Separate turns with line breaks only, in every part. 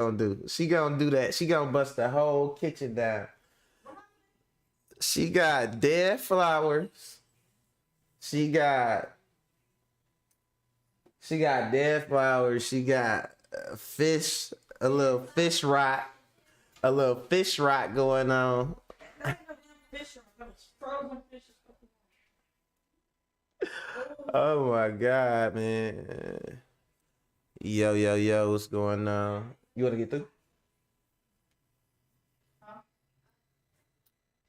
gonna do. She gonna do that. She gonna bust the whole kitchen down. She got dead flowers. She got dead flowers. She got fish, a little fish rock going on. Oh my God, man. Yo, what's going on? You wanna get through?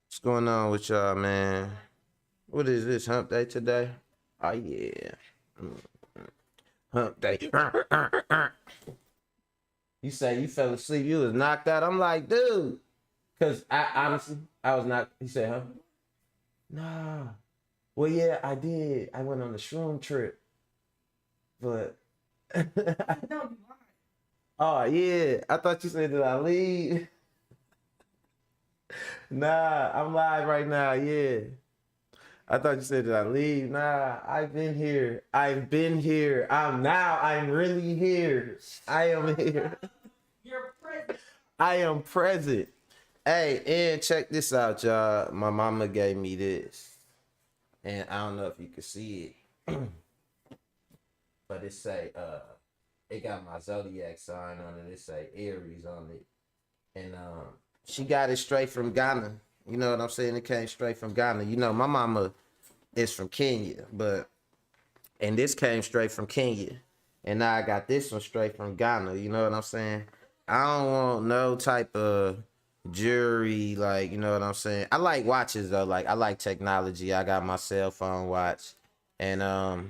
What's going on with y'all, man? What is this, hump day today? Oh yeah. Hump day. You say you fell asleep, you was knocked out. I'm like, dude. Cause I honestly, I was not. He said, huh? Nah. Well, yeah, I did. I went on a shroom trip. But oh yeah. I thought you said that I leave. Nah, I'm live right now, yeah. I thought you said that I leave. Nah, I've been here. I'm really here. I am here. You're present. I am present. Hey, and check this out, y'all. My mama gave me this. And I don't know if you can see it. But it say, it got my zodiac sign on it. It say Aries on it. And she got it straight from Ghana. You know what I'm saying? It came straight from Ghana. You know, my mama is from Kenya, and this came straight from Kenya. And now I got this one straight from Ghana. You know what I'm saying? I don't want no type of jewelry, like, you know what I'm saying? I like watches though. Like, I like technology. I got my cell phone watch. And I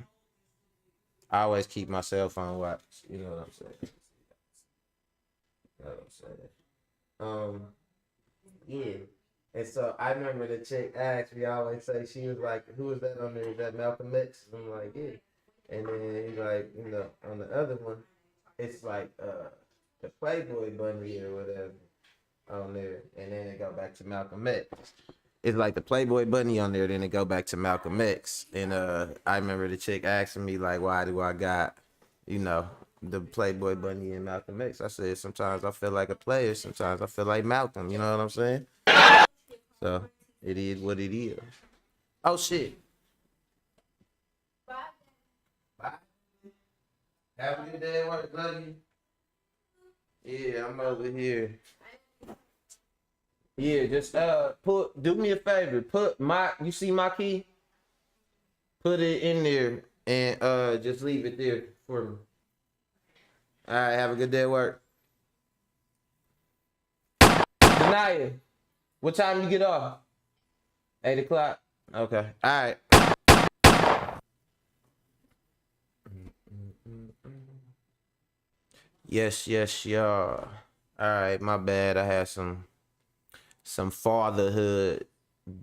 always keep my cell phone watch. You know what I'm saying? You know what I'm saying? Yeah. And so I remember the chick asked me, I always say, she was like, who was that on there? Is that Malcolm X? And I'm like, yeah. And then he's like, you know, on the other one, it's like the Playboy bunny or whatever on there. And then it go back to Malcolm X. It's like the Playboy bunny on there, then it go back to Malcolm X. And I remember the chick asking me, like, why do I got, you know, the Playboy bunny and Malcolm X? I said, sometimes I feel like a player, sometimes I feel like Malcolm. You know what I'm saying? So it is what it is. Oh shit. Bye. Have a good day at work. Love you. Yeah, I'm over here. Yeah, just do me a favor. You see my key? Put it in there and just leave it there for me. All right, have a good day at work. Denaya, what time you get off? 8 o'clock? Okay. All right. Yes, y'all. All right, my bad. I had some fatherhood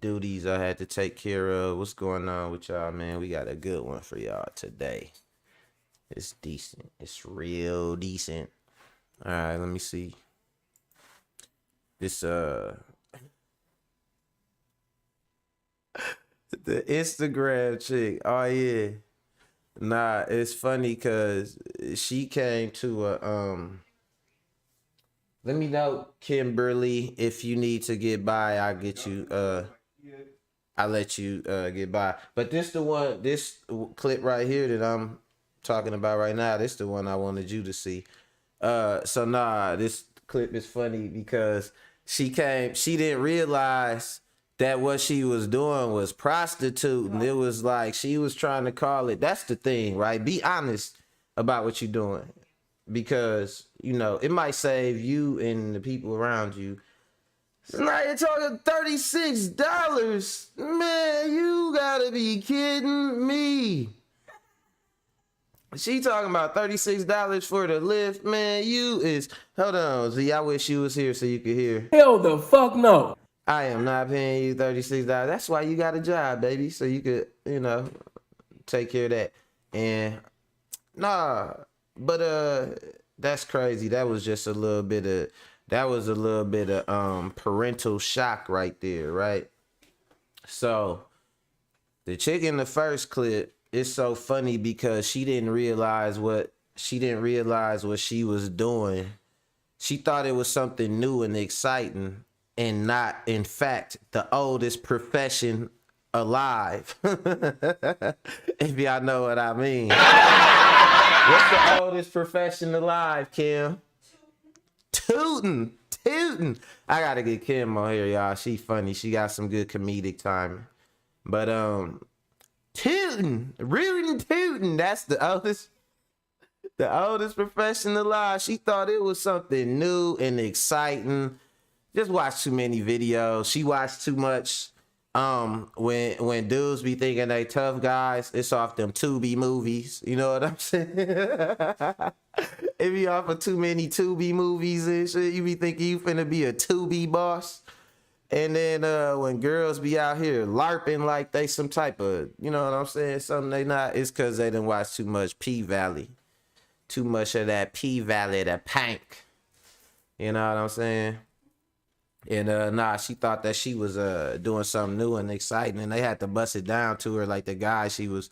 duties I had to take care of. What's going on with y'all, man? We got a good one for y'all today. It's decent. It's real decent. All right, let me see. This the Instagram chick. Oh yeah. Nah, it's funny cause she came to let me know, Kimberly, if you need to get by, I'll get you I'll let you get by. But this clip right here that I'm talking about right now, this the one I wanted you to see. So nah, this clip is funny because she didn't realize that what she was doing was prostituting. It was like she was trying to call it. That's the thing, right? Be honest about what you're doing, because you know it might save you and the people around you. Now you're talking $36, man. You gotta be kidding me. She talking about $36 for the lift, man. Hold on, Z. I wish you was here so you could hear.
Hell the fuck no.
I am not paying you $36. That's why you got a job, baby, so you could, you know, take care of that. And nah, but that's crazy. That was just a little bit of parental shock right there, right? So the chick in the first clip, it's so funny because she didn't realize what she was doing She thought it was something new and exciting and not, in fact, the oldest profession alive. If y'all know what I mean. What's the oldest profession alive, Kim? Tootin'. Tootin'. I gotta get Kim on here, y'all. She funny. She got some good comedic timing. But tootin'. Rootin' tootin'. That's the oldest profession alive. She thought it was something new and exciting. Just watched too many videos. She watched too much. When dudes be thinking they tough guys, it's off them Tubi movies. You know what I'm saying? It be off of too many Tubi movies and shit. You be thinking you finna be a Tubi boss. And then when girls be out here LARPing like they some type of, you know what I'm saying, something they not, it's because they done watch too much P-Valley. Too much of that P-Valley, the pank. You know what I'm saying? And nah, she thought that she was doing something new and exciting, and they had to bust it down to her. Like the guy she was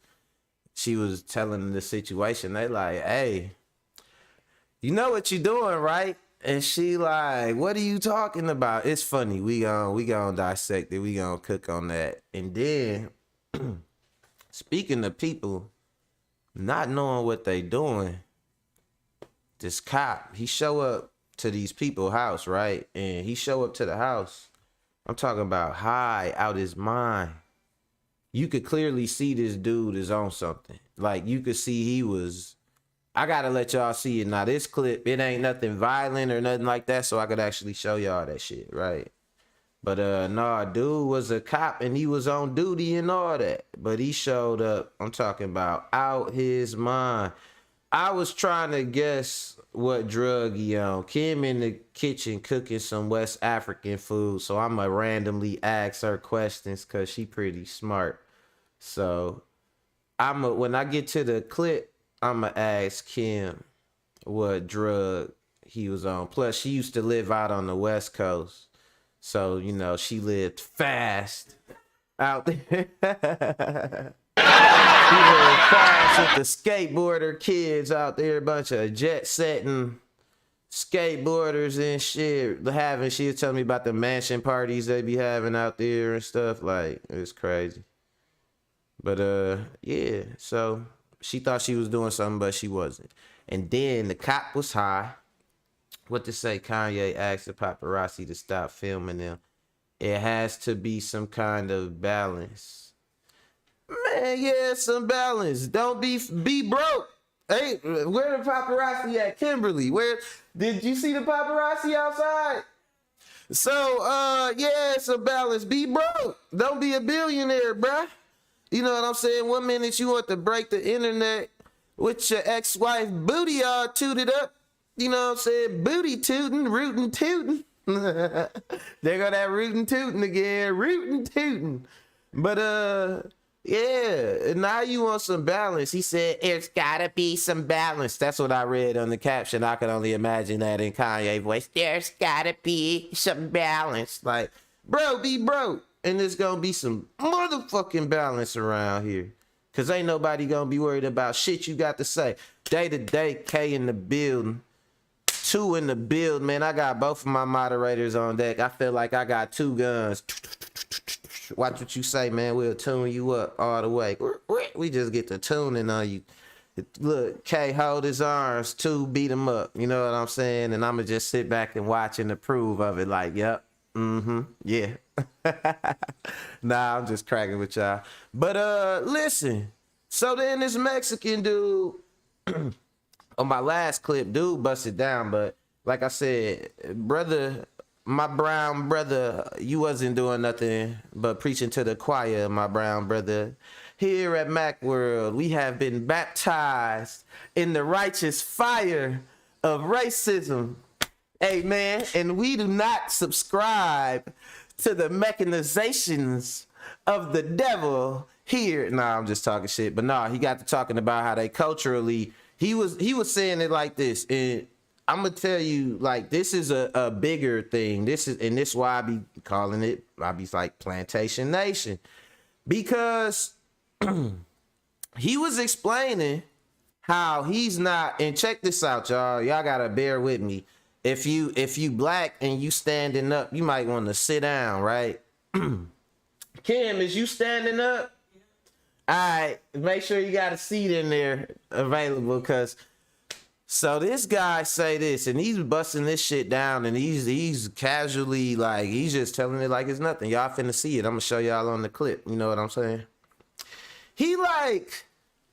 telling the situation. They like, hey, you know what you doing, right? And she like, what are you talking about? It's funny. We gonna dissect it. We gonna cook on that. And then speaking of people not knowing what they doing, this cop, he show up to these people's house, right? And he show up to the house. I'm talking about high out his mind. You could clearly see this dude is on something. Like you could see he was, I gotta let y'all see it. Now this clip, it ain't nothing violent or nothing like that, so I could actually show y'all that shit, right? But nah, dude was a cop and he was on duty and all that. But he showed up, I'm talking about out his mind. I was trying to guess what drug he on. Kim in the kitchen cooking some West African food, so I'ma randomly ask her questions because she pretty smart. So when I get to the clip, I'ma ask Kim what drug he was on. Plus, she used to live out on the West Coast, so you know she lived fast out there. He lived fast with the skateboarder kids out there, a bunch of jet setting skateboarders and shit. She was telling me about the mansion parties they be having out there and stuff. Like, it's crazy. But yeah, so she thought she was doing something, but she wasn't. And then the cop was high. What to say? Kanye asked the paparazzi to stop filming them. It has to be some kind of balance. Man, yeah, some balance. Don't be broke. Hey, where the paparazzi at, Kimberly? Where did you see the paparazzi outside? So, yeah, some balance. Be broke. Don't be a billionaire, bruh. You know what I'm saying? 1 minute you want to break the internet with your ex-wife booty all tooted up. You know what I'm saying? Booty tooting, rootin' tooting. There go that rootin' tooting again. Rootin' tooting. But, yeah, now you want some balance. He said, there's gotta be some balance. That's what I read on the caption. I could only imagine that in Kanye voice. There's gotta be some balance. Like, bro, be broke. And there's gonna be some motherfucking balance around here. Cause ain't nobody gonna be worried about shit you got to say. Day to day, K in the building. 2 in the build, man. I got both of my moderators on deck. I feel like I got 2 guns. Watch what you say, man. We'll tune you up all the way. We just get the tuning on you. Look, K hold his arms, 2 beat him up. You know what I'm saying? And I'ma just sit back and watch and approve of it. Like, yep, yeah. Nah, I'm just cracking with y'all. But listen. So then this Mexican dude on my last clip, dude busted down. But like I said, brother. My brown brother, you wasn't doing nothing but preaching to the choir, my brown brother. Here at Macworld, we have been baptized in the righteous fire of racism. Amen. And we do not subscribe to the mechanizations of the devil here. Nah, I'm just talking shit. But nah, he got to talking about how they culturally, he was saying it like this. And I'm gonna tell you, like, this is a bigger thing. This is why I be calling it, I be like Plantation Nation. Because he was explaining how he's not, and check this out, y'all. Y'all gotta bear with me. if you black and you standing up, you might want to sit down, right? Kim, is you standing up? All right, make sure you got a seat in there available, cause so this guy say this, and he's busting this shit down, and he's casually like he's just telling it like it's nothing. Y'all finna see it. I'm gonna show y'all on the clip. You know what I'm saying? He like,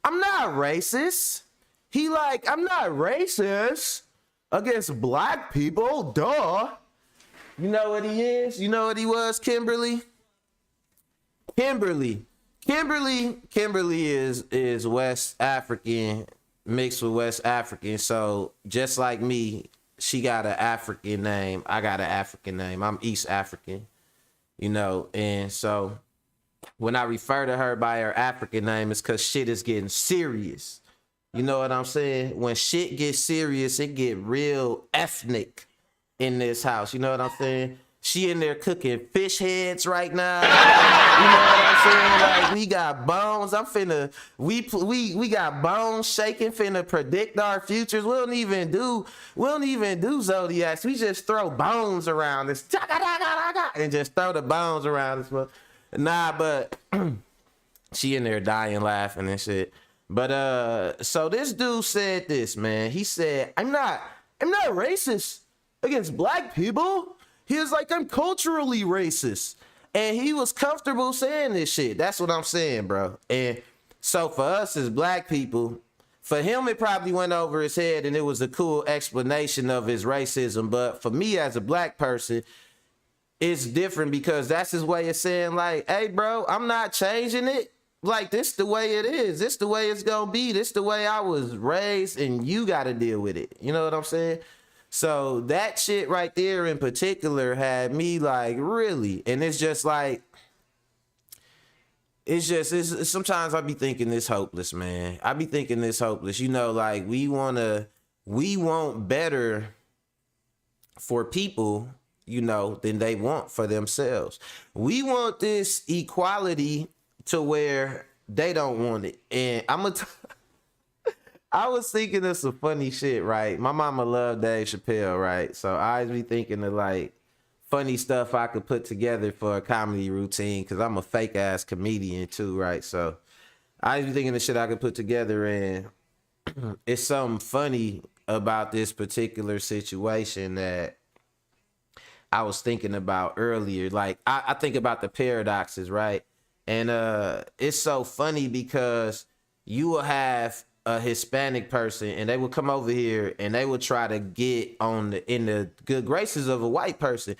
I'm not racist. He like, I'm not racist against black people. Duh. You know what he is? You know what he was, Kimberly? Kimberly is West African mixed with West African. So just like me, she got an African name. I got an African name. I'm East African, you know. And so when I refer to her by her African name, it's because shit is getting serious. You know what I'm saying? When shit gets serious, it get real ethnic in this house. You know what I'm saying? She in there cooking fish heads right now. You know what I'm saying? Like, we got bones. We got bones shaking, finna predict our futures. We don't even do zodiacs. We just throw bones around this and just throw the bones around this. Nah, but she in there dying laughing and shit. But so this dude said this, man. He said, I'm not racist against black people. He was like, I'm culturally racist. And he was comfortable saying this shit. That's what I'm saying, bro. And so for us as black people, for him, it probably went over his head and it was a cool explanation of his racism. But for me as a black person, it's different because that's his way of saying like, hey, bro, I'm not changing it. Like, this the way it is. This the way it's gonna be. This the way I was raised and you got to deal with it. You know what I'm saying? So that shit right there in particular had me like, really? And it's just like, it's sometimes I be thinking this hopeless, man. I be thinking this hopeless. You know, like we want better for people, you know, than they want for themselves. We want this equality to where they don't want it. And I was thinking of some funny shit, right? My mama loved Dave Chappelle, right? So I always be thinking of like funny stuff I could put together for a comedy routine because I'm a fake ass comedian too, right? So I always be thinking of shit I could put together, and it's something funny about this particular situation that I was thinking about earlier. Like I think about the paradoxes, right? And it's so funny because you will have a Hispanic person and they would come over here and they would try to get in the good graces of a white person.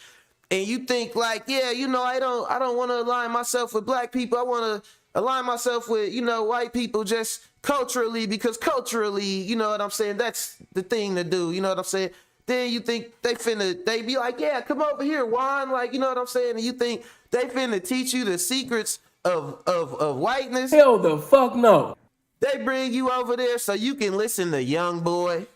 And you think like, yeah, you know, I don't want to align myself with black people. I want to align myself with, you know, white people just culturally, because culturally, you know what I'm saying? That's the thing to do. You know what I'm saying? Then you think they be like, yeah, come over here, Juan. Like, you know what I'm saying? And you think they finna teach you the secrets of whiteness?
Hell the fuck no.
They bring you over there so you can listen to Young Boy,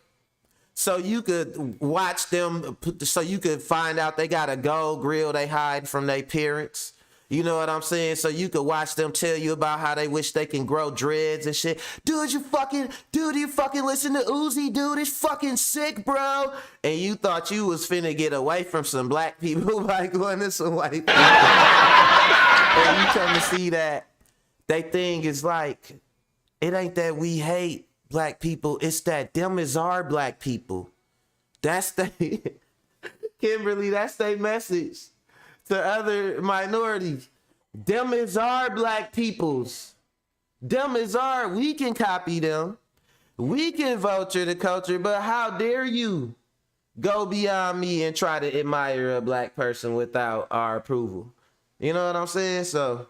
so you could watch them, so you could find out they got a gold grill they hide from their parents. You know what I'm saying? So you could watch them tell you about how they wish they can grow dreads and shit. Dude, you fucking listen to Uzi, dude. It's fucking sick, bro. And you thought you was finna get away from some black people by going to some white people. And you come to see that they thing is like, it ain't that we hate black people. It's that them is our black people. That's Kimberly, that's their message to other minorities. Them is our black peoples. Them is we can copy them. We can vulture the culture, but how dare you go beyond me and try to admire a black person without our approval? You know what I'm saying? So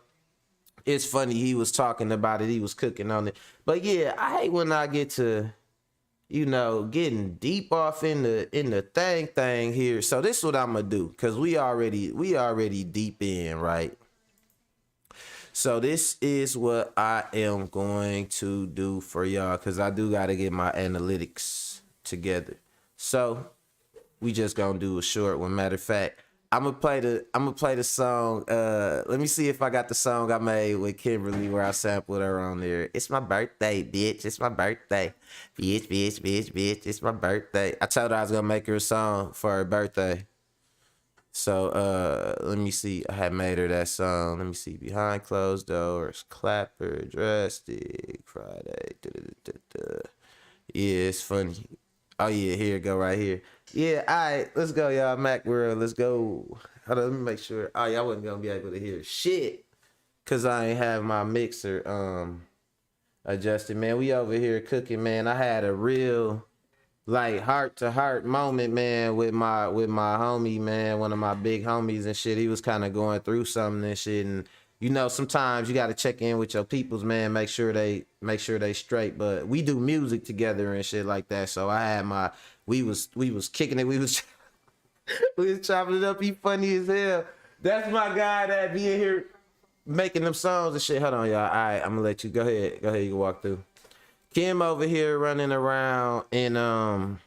it's funny, he was talking about it, he was cooking on it. But yeah, I hate when I get to, you know, getting deep off in the thing here. So this is what I'm gonna do, because we already deep in, right? So this is what I am going to do for y'all, because I do gotta get my analytics together. So we just gonna do a short one. Matter of fact, I'm gonna play the song. Let me see if I got the song I made with Kimberly where I sampled her on there. It's my birthday, bitch. It's my birthday. Bitch, bitch, bitch, bitch. It's my birthday. I told her I was gonna make her a song for her birthday. So let me see. I had made her that song. Let me see. Behind closed doors, clapper, drastic, Friday. Da-da-da-da-da. Yeah, it's funny. Oh yeah, here it go right here. Yeah, all right, let's go, y'all. Mac World, let's go. Hold on, let me make sure. Oh yeah, I wasn't gonna be able to hear shit, cause I ain't have my mixer adjusted. Man, we over here cooking, man. I had a real like heart to heart moment, man, with my homie, man, one of my big homies and shit. He was kind of going through something and shit, and you know, sometimes you got to check in with your peoples, man, make sure they straight. But we do music together and shit like that. So I had my we was kicking it, we was we was chopping it up. He funny as hell. That's my guy that be in here making them songs and shit. Hold on, y'all. All right, I'm gonna let you go ahead. You can walk through. Kim over here running around and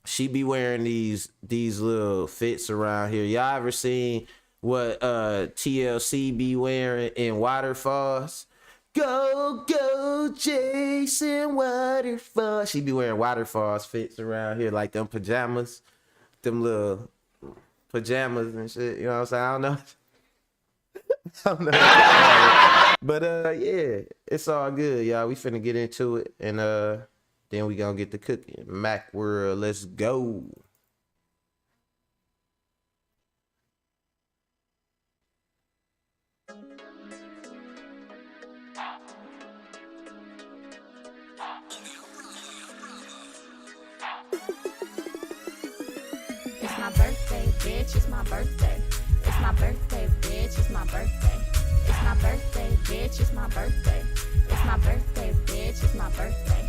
she be wearing these little fits around here. Y'all ever seen what TLC be wearing in waterfalls? Go Jason Waterfalls. She be wearing waterfalls fits around here like them pajamas, them little pajamas and shit. You know what I'm saying? I don't know. I don't know. But yeah, it's all good, y'all. We finna get into it, and then we gonna get to cooking. Mac World, let's go.
It's my birthday, bitch. It's my birthday. It's my birthday, bitch. It's my birthday. It's my birthday, bitch. It's my birthday. It's my birthday, bitch. It's my birthday.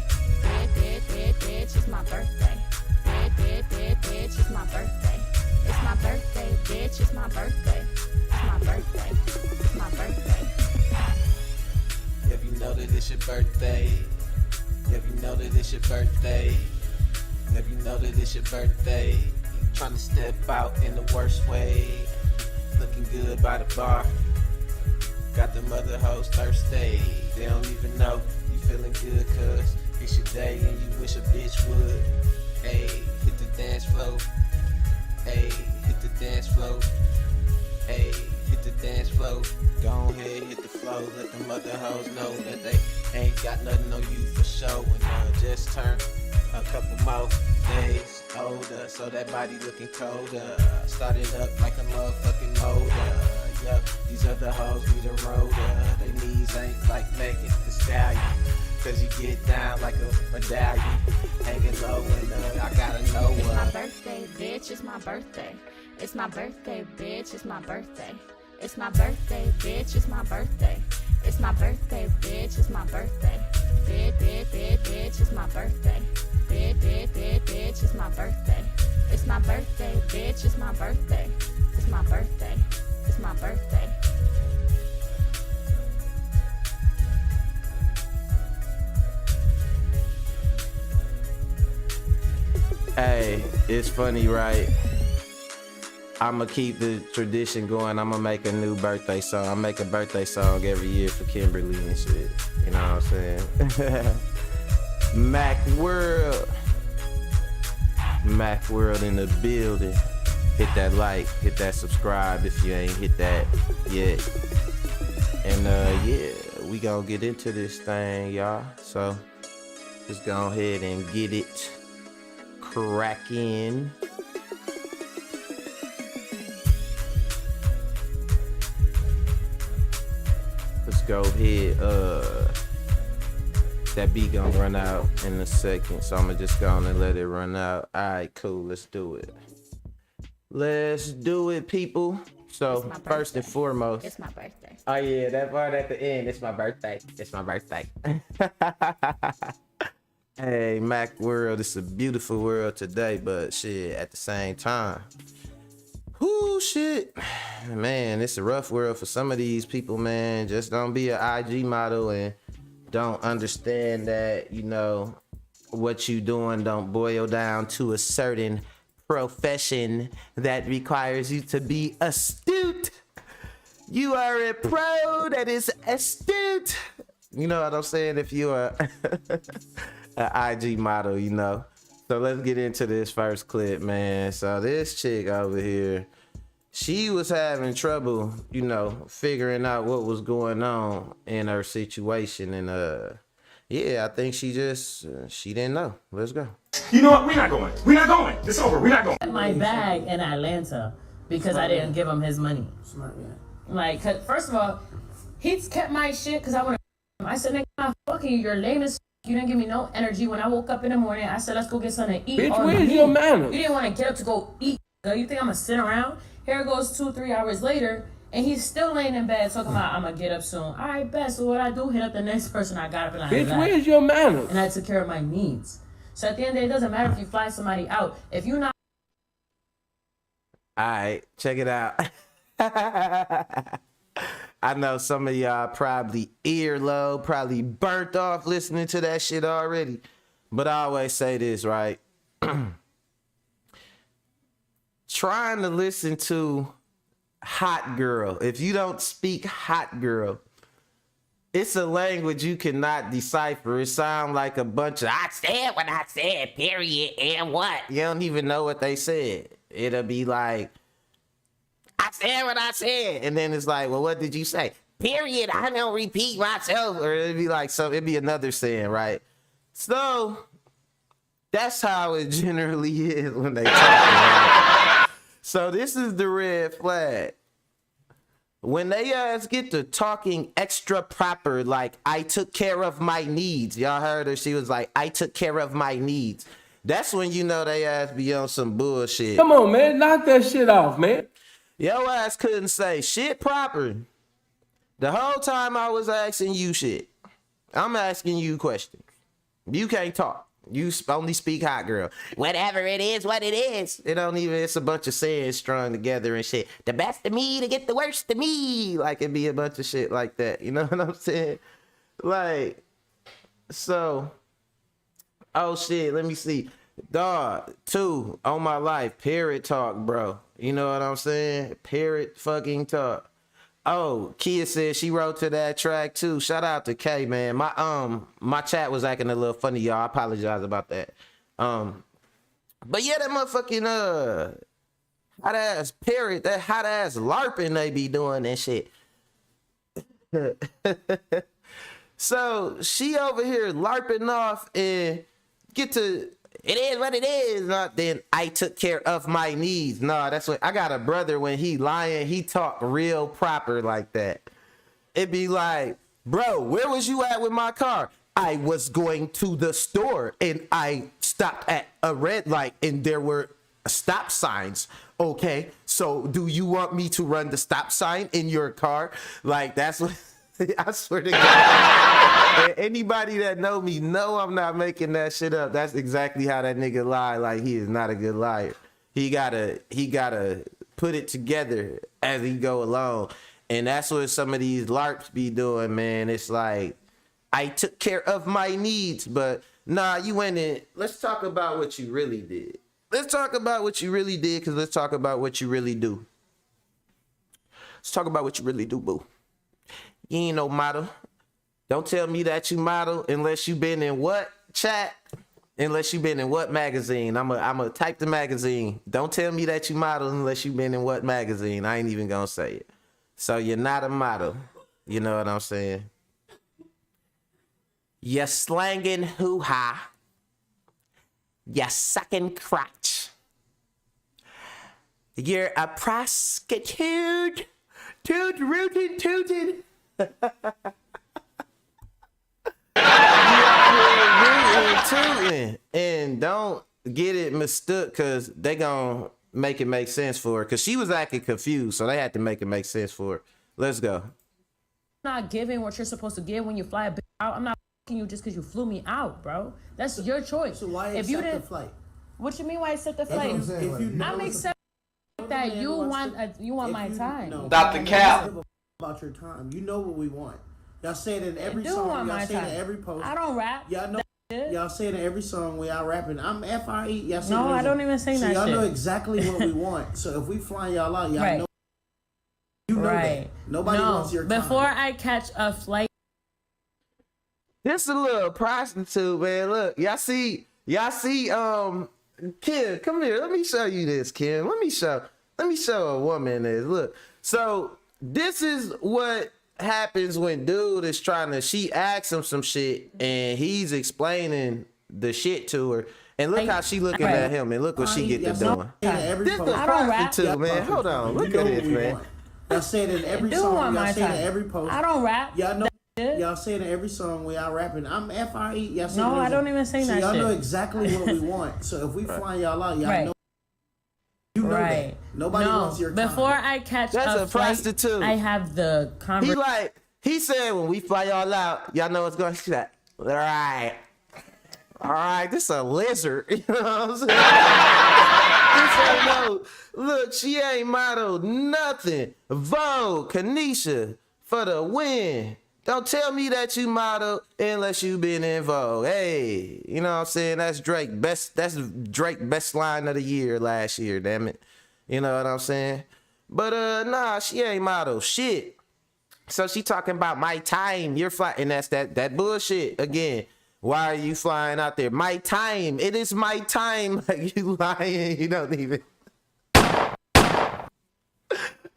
Bitch, it's my birthday. Bitch, it's my birthday. It's my birthday, bitch. It's my birthday. It's my birthday. It's my birthday.
If you know that it's your birthday. If you know that it's your birthday. If you know that it's your birthday. Trying to step out in the worst way. Looking good by the bar. Got the mother hoes thirsty. They don't even know you feeling good cause it's your day and you wish a bitch would. Hey, hit the dance floor. Hey, hit the dance floor. Hey, hit the dance floor. Go ahead, hit the flow. Let the mother hoes know that they ain't got nothing on you for show. And just turn a couple more days older, so that body looking colder. Started up like a motherfucking motor. Yup, these other hoes need a roller. They knees ain't like Megan Thee Stallion. Cause you get down like a medallion. Hanging low and I gotta know
It's my birthday, bitch. It's my birthday. It's my birthday, bitch. It's my birthday. It's my birthday, bitch. It's my birthday. It's my birthday, bitch. It's my birthday. Bitch, it's my birthday. Bitch, it's my birthday. It's my birthday, bitch. It's my birthday. It's my birthday. It's my birthday.
Hey, it's funny, right? I'ma keep the tradition going. I'ma make a new birthday song. I make a birthday song every year for Kimberly and shit. You know what I'm saying? Mac World. Mac World in the building. Hit that like, hit that subscribe if you ain't hit that yet. And yeah, we gonna get into this thing, y'all. So just go ahead and get it cracking. Let's go ahead. That beat gonna run out in a second, so I'ma just go on and let it run out. All right, cool. Let's do it. Let's do it, people. So first and foremost,
it's my birthday.
Oh yeah, that part at the end. It's my birthday. It's my birthday. Hey, Mac World. It's a beautiful world today, but shit, at the same time. Whoo, shit. Man, it's a rough world for some of these people, man. Just don't be an IG model and don't understand that, you know, what you doing don't boil down to a certain profession that requires you to be astute. You are a pro that is astute. You know what I'm saying? If you are an IG model, you know. So let's get into this first clip, man. So this chick over here, she was having trouble, you know, figuring out what was going on in her situation. And yeah, I think she didn't know. Let's go.
You know what? We're not going. We're not going. It's over. We're not going.
My bag in Atlanta because I didn't give him his money.
Smart man.
Like, first of all, he's kept my shit because I want to. I said, nigga, I'm fucking you. You're lame as you didn't give me no energy. When I woke up in the morning, I said, let's go get something to eat.
Bitch, where's your manners?
You didn't want to get up to go eat. You think I'm going to sit around? Here it goes 2-3 hours later, and he's still laying in bed talking about, I'm going to get up soon. All right, bet. So what I do, hit up the next person. I got up and I
Bitch,
left.
where's your manners?
And I took care of my needs. So at the end of the day, it doesn't matter if you fly somebody out. If you're not.
All right, check it out. I know some of y'all probably earlobe, probably burnt off listening to that shit already. But I always say this, right? Trying to listen to hot girl. If you don't speak hot girl, it's a language you cannot decipher. It sounds like a bunch of, I said what I said, period, and what? You don't even know what they said. It'll be like, I said what I said. And then it's like, well, what did you say? Period. I don't repeat myself. Or it'd be like, so it'd be another saying, right? So that's how it generally is when they talk. Right? So this is the red flag. When they get to talking extra proper, like, I took care of my needs. Y'all heard her. She was like, I took care of my needs. That's when you know they ass be on some bullshit.
Come on, man. Knock that shit off, man.
Your ass couldn't say shit proper. The whole time I was asking you shit. I'm asking you questions. You can't talk. You only speak hot girl. Whatever it is, what it is. It don't even, it's a bunch of sayings strung together and shit. The best of me to get the worst of me. Like, it'd be a bunch of shit like that. You know what I'm saying? Like, so, oh shit, let me see. Dog, 2 on my life, parrot talk, bro. You know what I'm saying? Parrot fucking talk. Oh, Kia said she wrote to that track too. Shout out to K, man. My chat was acting a little funny, y'all. I apologize about that. But yeah, that motherfucking hot ass parrot, that hot ass LARPing they be doing and shit. So she over here LARPing off and get to, it is what it is. Not then I took care of my needs. No, that's what I got a brother when he lying, he talk real proper like that. It be like, bro, where was you at with my car? I was going to the store and I stopped at a red light and there were stop signs. Okay, so do you want me to run the stop sign in your car? Like, that's what I swear to God. Anybody that know me know I'm not making that shit up. That's exactly how that nigga lie. Like, he is not a good liar. He gotta put it together as he go along. And that's what some of these LARPs be doing, man. It's like, I took care of my needs, but nah, you went in. Let's talk about what you really did. Let's talk about what you really did, because let's talk about what you really do. Let's talk about what you really do, boo. You ain't no model. Don't tell me that you model unless you been in what chat? Unless you been in what magazine? I'm a type the magazine. Don't tell me that you model unless you been in what magazine. I ain't even gonna say it. So you're not a model. You know what I'm saying? You're slanging hoo-ha. You're sucking crotch. You're a proskatoot. Toot, rootin', tootin'. And don't get it mistook, because they gonna make it make sense for her, because she was acting confused, so they had to make it make sense for her. Let's go.
Not giving what you're supposed to give when you fly a bitch out. I'm not fucking you just because you flew me out, bro. That's your choice.
So why
if you
accept
didn't,
the flight?
What you mean why accept the flight? I'm accepting that you want my time.
No,
Dr. Cap.
About your time. You know what we want. Y'all say it in every
do
song.
want
Y'all
my
say it
time.
in every post.
I don't rap.
Y'all know Y'all say it in every song when y'all rapping. I'm FRE. Y'all say
No, I don't even sing that
y'all
shit.
know exactly what we want. So if we flying y'all out, y'all
Right.
know. You know
Right.
that. Nobody wants your time.
Before I catch a flight.
This a little prostitute, man. Look, y'all see, Kim, come here. Let me show you this, Kim. Let me show a woman this. Look. So this is what happens when dude is she asks him some shit and he's explaining the shit to her. And look how she looking at him and look what she get to doing. This is
I don't rap.
prostitute, man. Hold on. Look at this, man.
Y'all say it in every
Do
song.
want
Y'all
my
say it in
time.
every post.
I don't rap.
Y'all know. Y'all say it in every song when y'all rapping. I'm FRE. Y'all say
No,
it
I don't even sing that
y'all
shit.
know exactly what we want. So if we flying y'all out, y'all know. You know
Right.
that. Nobody wants your time.
Before I catch
That's
a
a
flight,
prostitute.
I have the conversation.
He said when we fly y'all out, y'all know what's going to say. All right, this a lizard. You know what I'm saying? This ain't no, look, she ain't modeled nothing. Vogue, Kanisha, for the win. Don't tell me that you modeled unless you been in Vogue. Hey, you know what I'm saying? That's Drake best line of the year last year, damn it. You know what I'm saying? But nah, she ain't modeled shit. So she talking about my time. You're flying, and that's that bullshit again. Why are you flying out there? My time. It is my time. Like, you lying. You don't even.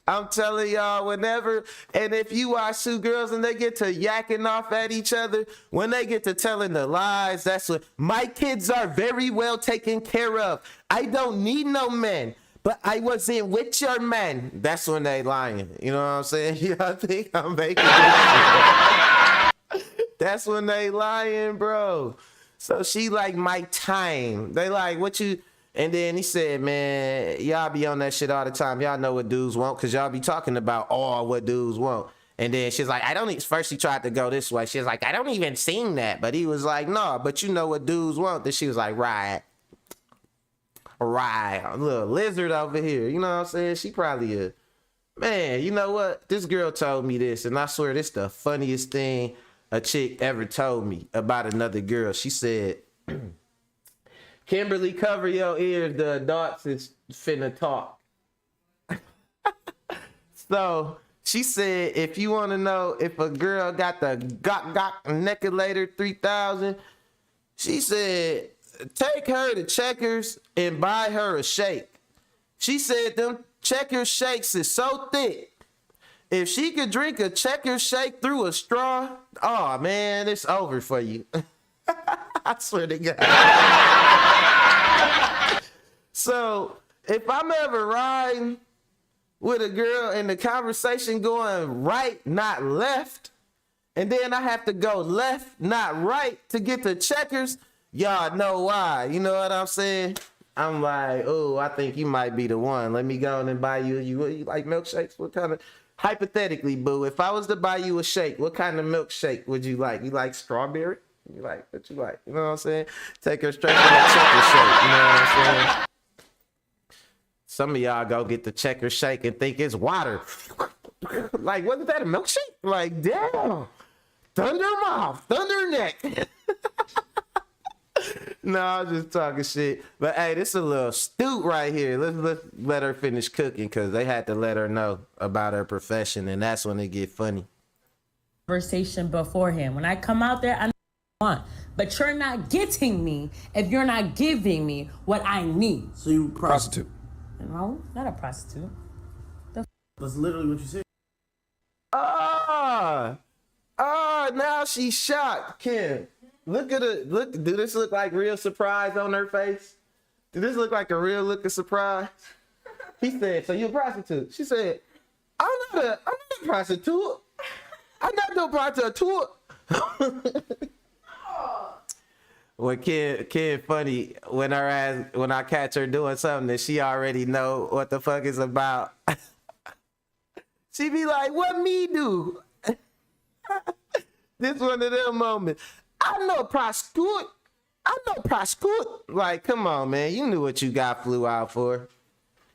I'm telling y'all, whenever, and if you watch two girls and they get to yakking off at each other, when they get to telling the lies, that's what, my kids are very well taken care of. I don't need no men, but I wasn't with your man. That's when they lying. You know what I'm saying? Y'all think I'm making this shit. That's when they lying, bro. So she like, my time. They like, what you... And then he said, man, y'all be on that shit all the time. Y'all know what dudes want because y'all be talking about all what dudes want. And then she's like, first he tried to go this way. She's like, I don't even sing that. But he was like, no, but you know what dudes want. Then she was like, right. A little lizard over here. You know what I'm saying? She probably a, man, you know what? This girl told me this. And I swear this the funniest thing a chick ever told me about another girl. She said... Kimberly, cover your ears. The adults is finna talk. So she said, if you want to know if a girl got the gok Neculator 3000, she said, take her to Checkers and buy her a shake. She said them Checkers shakes is so thick. If she could drink a Checkers shake through a straw, oh man, it's over for you. I swear to God. So if I'm ever riding with a girl and the conversation going right, not left, and then I have to go left, not right to get to Checkers, y'all know why. You know what I'm saying? I'm like, oh, I think you might be the one. Let me go on and buy you. You like milkshakes? What kind of, hypothetically, boo, if I was to buy you a shake, what kind of milkshake would you like? You like strawberry? You like what you like? You know what I'm saying? Take her straight to that Checker shake. You know what I'm saying? Some of y'all go get the Checker shake and think it's water. Like, wasn't that a milkshake? Like, damn. Thunder mouth, thunder neck. No, I'm just talking shit. But hey, this is a little stoop right here. Let's let her finish cooking because they had to let her know about her profession, and that's when it get funny.
Conversation beforehand. When I come out there, I know what I want. But you're not getting me if you're not giving me what I need.
So you
Prostitute.
No, not a prostitute.
That's literally what you said.
Now she's shocked, Kim. Look at it. Look, do this look like real surprise on her face? Do this look like a real look of surprise? He said, so you a prostitute? She said, I'm not a prostitute. I'm not no prostitute. When kid funny, when I catch her doing something that she already know what the fuck is about. She be like, what me do? This one of them moments. I know prostitute. Like, come on, man. You knew what you got flew out for.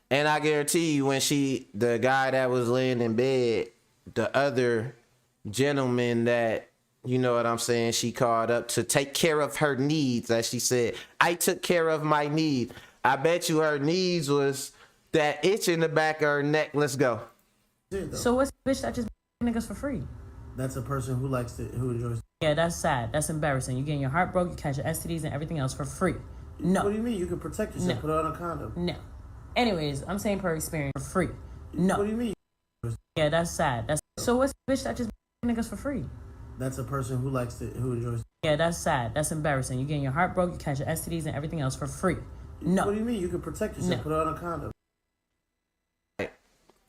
And I guarantee you when the guy that was laying in bed, the other gentleman that You know what I'm saying? She called up to take care of her needs, as she said. I took care of my needs. I bet you her needs was that itch in the back of her neck. Let's go.
So what's the bitch that just niggas for free?
That's a person who who enjoys.
Yeah, that's sad. That's embarrassing. You getting your heart broke, you catch your STDs and everything else for free. No.
What do you mean? You can protect yourself.
No.
Put on a condom.
No. Anyways, I'm saying per experience for free. No.
What do you mean?
Yeah, that's sad. So what's the bitch that just niggas for free?
That's a person who who enjoys.
Yeah, that's sad. That's embarrassing. You getting your heart broke, you catch your STDs and everything else for free. No.
What do you mean? You can protect yourself.
No.
Put on a condom.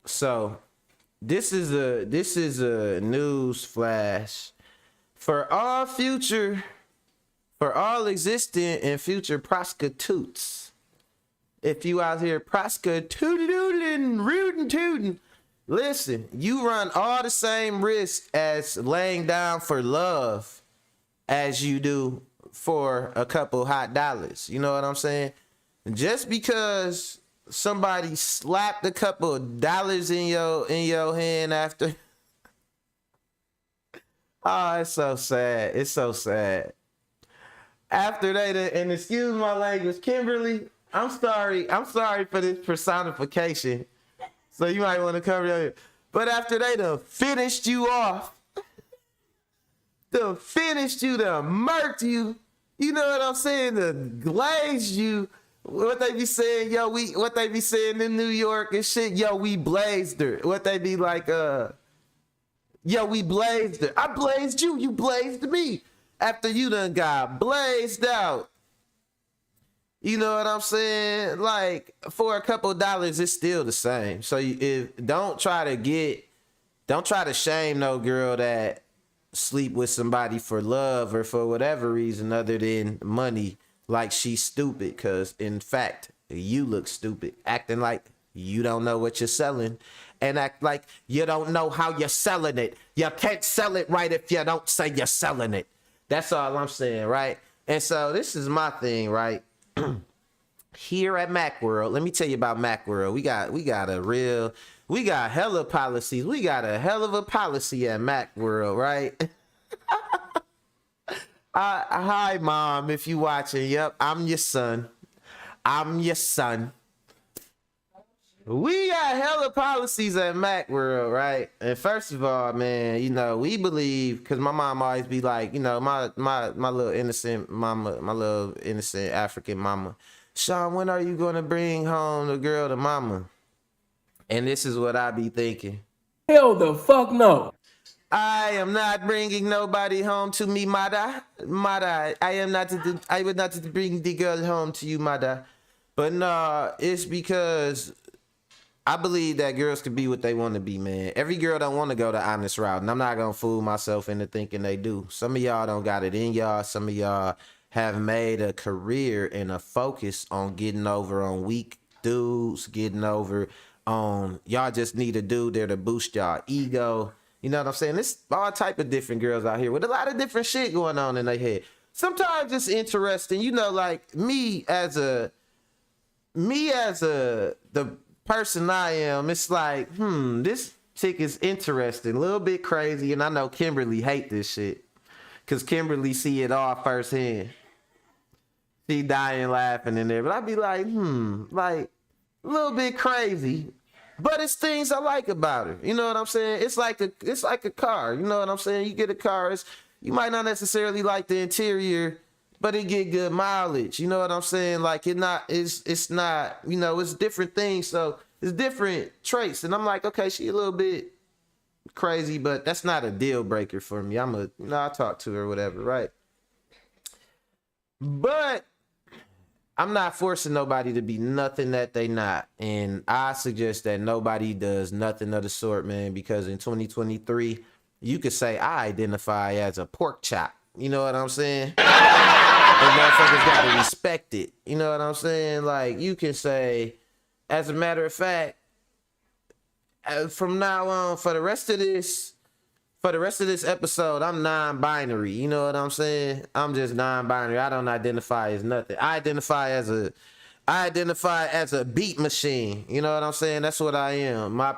So this is a news flash for all existing and future prostitutes. If you out here proskatootin, rootin' tootin', listen, you run all the same risk as laying down for love as you do for a couple hot dollars. You know what I'm saying? Just because somebody slapped a couple of dollars in your hand after. Oh, it's so sad. It's so sad. After and excuse my language, Kimberly, I'm sorry for this personification. So you might want to cover your. But after they done finished you off, done murked you, you know what I'm saying? Done glazed you. What they be saying, what they be saying in New York and shit, we blazed her. What they be like, we blazed her. I blazed you, you blazed me. After you done got blazed out. You know what I'm saying? Like, for a couple of dollars, it's still the same. So don't try to shame no girl that sleep with somebody for love or for whatever reason other than money, like she's stupid. Because in fact, you look stupid, acting like you don't know what you're selling and act like you don't know how you're selling it. You can't sell it right if you don't say you're selling it. That's all I'm saying, right? And so this is my thing, right? Here at Macworld, let me tell you about Macworld. We got hella policies. We got a hell of a policy at Macworld, right? Hi, Mom, if you watching. Yep, I'm your son. We got hella policies at Macworld, right? And first of all, man, we believe, because my mom always be like, my little innocent mama, my little innocent African mama, Sean, when are you going to bring home the girl to mama? And this is what I be thinking.
Hell the fuck no.
I am not bringing nobody home to me, mother. I would not bring the girl home to you, mother. But no, it's because I believe that girls can be what they want to be, man. Every girl don't want to go the honest route, and I'm not going to fool myself into thinking they do. Some of y'all don't got it in y'all. Some of y'all have made a career and a focus on getting over on weak dudes, getting over on y'all just need a dude there to boost y'all ego. You know what I'm saying? There's all type of different girls out here with a lot of different shit going on in their head. Sometimes it's interesting, like me as the person I am, it's like, this chick is interesting, a little bit crazy, and I know Kimberly hate this shit, because Kimberly see it all firsthand. She dying laughing in there, but I be like, like, a little bit crazy, but it's things I like about her. You know what I'm saying? It's like a car. You know what I'm saying? You get a car, you might not necessarily like the interior, but it get good mileage. You know what I'm saying? Like it's not, it's different things. So it's different traits. And I'm like, okay, she a little bit crazy, but that's not a deal breaker for me. I'll talk to her or whatever, right? But I'm not forcing nobody to be nothing that they not. And I suggest that nobody does nothing of the sort, man, because in 2023, you could say I identify as a pork chop. You know what I'm saying? And motherfuckers gotta respect it. You know what I'm saying? Like, you can say, as a matter of fact, from now on, for the rest of this episode, I'm non-binary. You know what I'm saying? I'm just non-binary. I don't identify as nothing. I identify as a beat machine. You know what I'm saying? That's what I am. My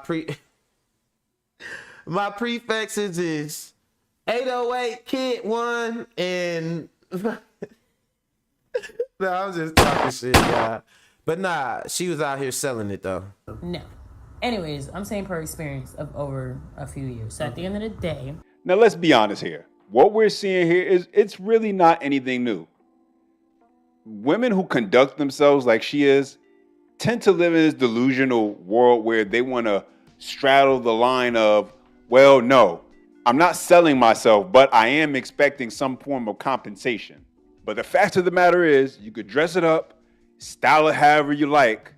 prefixes is 808 Kid won, and no, I'm just talking shit, y'all. But nah, she was out here selling it though.
No. Anyways, I'm saying per experience of over a few years. So at the end of the day.
Now let's be honest here. What we're seeing here is it's really not anything new. Women who conduct themselves like she is tend to live in this delusional world where they want to straddle the line of, well, no, I'm not selling myself, but I am expecting some form of compensation. But the fact of the matter is, you could dress it up, style it however you like.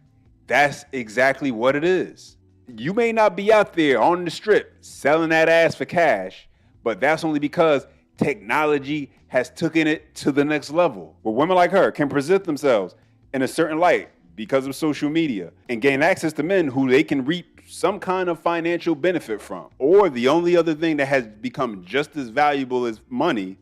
That's exactly what it is. You may not be out there on the strip selling that ass for cash, but that's only because technology has taken it to the next level, where women like her can present themselves in a certain light because of social media and gain access to men who they can reap some kind of financial benefit from. Or the only other thing that has become just as valuable as money,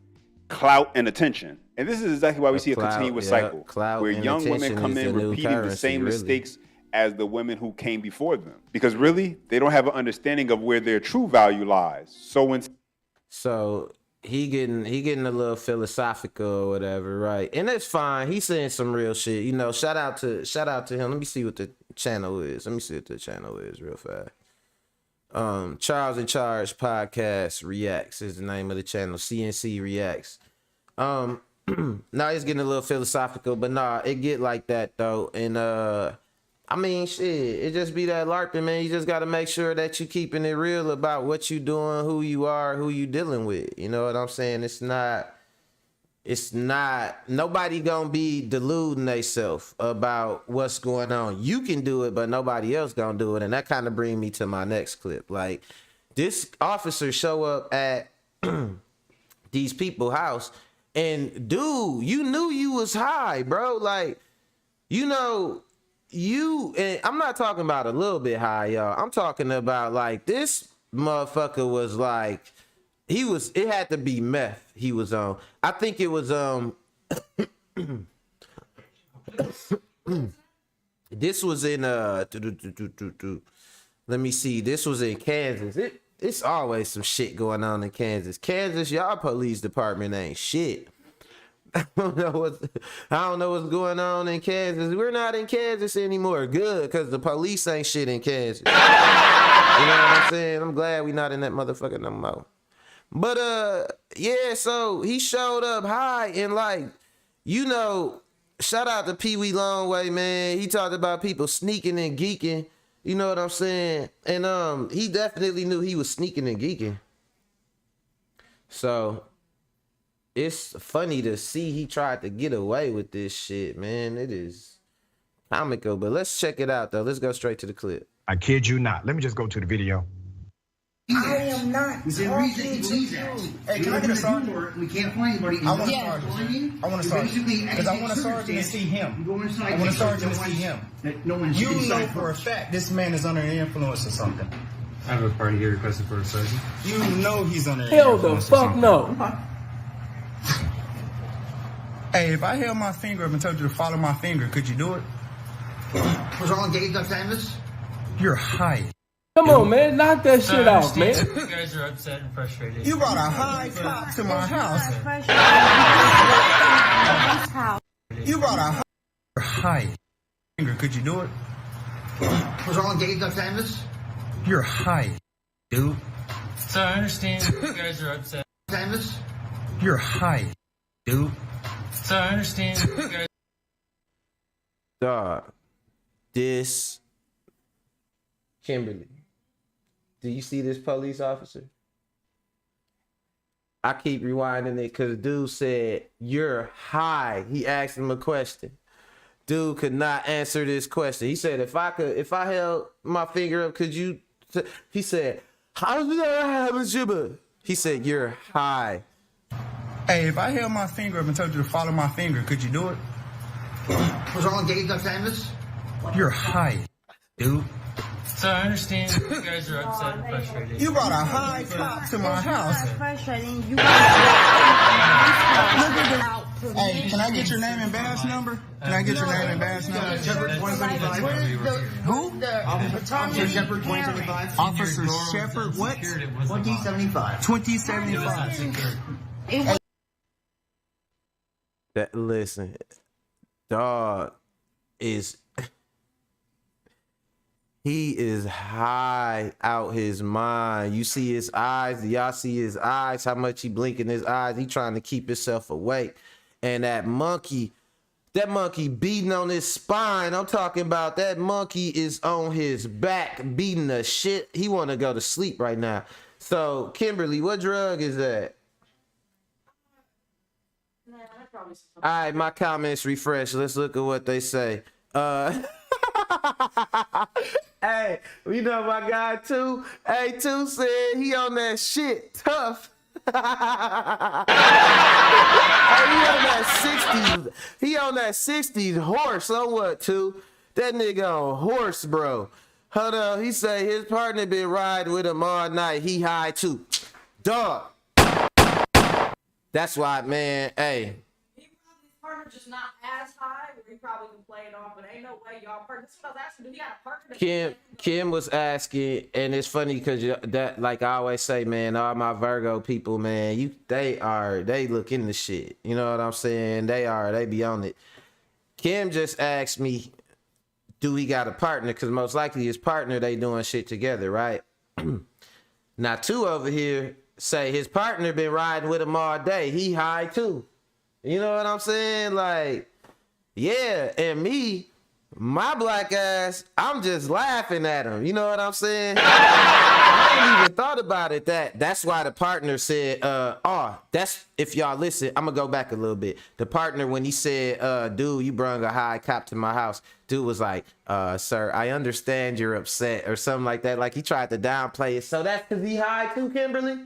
clout and attention. And this is exactly why we see a continuous cycle where young women come in repeating the same mistakes as the women who came before them. Because really, they don't have an understanding of where their true value lies. So
he getting a little philosophical or whatever, right? And that's fine. He's saying some real shit. You know, shout out to him. Let me see what the channel is. Real fast. Charles in Charge Podcast Reacts is the name of the channel. CNC Reacts. Now he's getting a little philosophical, but nah, it get like that though. And I mean, shit, it just be that LARPing, man. You just got to make sure that you keeping it real about what you doing, who you are, who you dealing with. You know what I'm saying? It's not, nobody gonna be deluding themselves about what's going on. You can do it, but nobody else gonna do it. And that kind of bring me to my next clip. Like, this officer show up at these people's house, and dude, you knew you was high, bro. Like, you know, and I'm not talking about a little bit high, y'all. I'm talking about like this motherfucker was like, it had to be meth he was on. I think it was this was in let me see, this was in Kansas. It's always some shit going on in Kansas. Kansas, y'all police department ain't shit. I don't know what's going on in Kansas. We're not in Kansas anymore. Good, because the police ain't shit in Kansas. You know what I'm saying? I'm glad we not in that motherfucker no more. But yeah, so he showed up high and like, you know, shout out to Pee Wee Longway, man. He talked about people sneaking and geeking. You know what I'm saying? And he definitely knew he was sneaking and geeking. So it's funny to see he tried to get away with this shit, man. It is comical, but let's check it out, though. Let's go straight to the clip.
I kid you not. Let me just go to the video.
I am not talking to you.
Hey, can I get a sergeant? We can't find anybody. I want a sergeant. I want a sergeant. Because I want a sergeant to see him. I want a sergeant to see him. You know for a fact this man is under the influence or something.
I have a party here requested for a sergeant.
You know he's under the
Hell
influence.
the fuck no.
Hey, if I held my finger up and told you to follow my finger, could you do it?
Was all engaged on canvas?
You're high.
Come on, man. Knock that shit off, man.
You guys are upset and frustrated.
You brought a high cop to my house. You brought a high finger. Could you do it?
Was all engaged on canvas?
You're high, dude.
So I understand you guys are upset.
Canvas?
You're high, dude.
So I understand you guys.
Dog, this Kimberly. Do you see this police officer? I keep rewinding it because dude said, "You're high." He asked him a question. Dude could not answer this question. He said, if I held my finger up, could you? He said, "How did that happen?" He said, "You're high."
Hey, if I held my finger up and told you to follow my finger, could you do it?
Was all engaged on canvas?
You're high, dude.
So I understand you guys are upset and frustrated.
You brought a high cop to my house.
Frustrating. You
Hey, can I get your name and badge number? Can I get your name and badge number?
Shepard 2075.
Who?
Officer Shepard 2075.
Officer Shepard what?
2075.
2075.
That listen, dog is he is high out his mind. You see his eyes, y'all see his eyes, how much he blinking his eyes. He trying to keep himself awake. And that monkey beating on his spine. I'm talking about that monkey is on his back beating the shit. He want to go to sleep right now. So, Kimberly, what drug is that? All right, my comments refresh. Let's look at what they say. Hey, you know my guy too. Hey, Two said he on that shit tough. Hey, he on that 60s horse. On what, Two? That nigga on horse, bro. Hold on. He say his partner been riding with him all night. He high too. Dog. That's why, man. Hey.
Partner just not as high, where he probably can play it off, but ain't no way y'all partner. That's what I was asking. Do he got a partner?
Kim was asking, and it's funny because that, like I always say, man, all my Virgo people, man, they look into shit. You know what I'm saying? They be on it. Kim just asked me, do he got a partner? Because most likely his partner, they doing shit together, right? Now, Two over here say his partner been riding with him all day. He high too. You know what I'm saying? Like, yeah, and me, my black ass, I'm just laughing at him. You know what I'm saying? I ain't even thought about it. That's why the partner said, that's, if y'all listen, I'm gonna go back a little bit. The partner, when he said, dude, you brung a high cop to my house, dude was like, sir, I understand you're upset, or something like that. Like he tried to downplay it. So that's because he high too, Kimberly?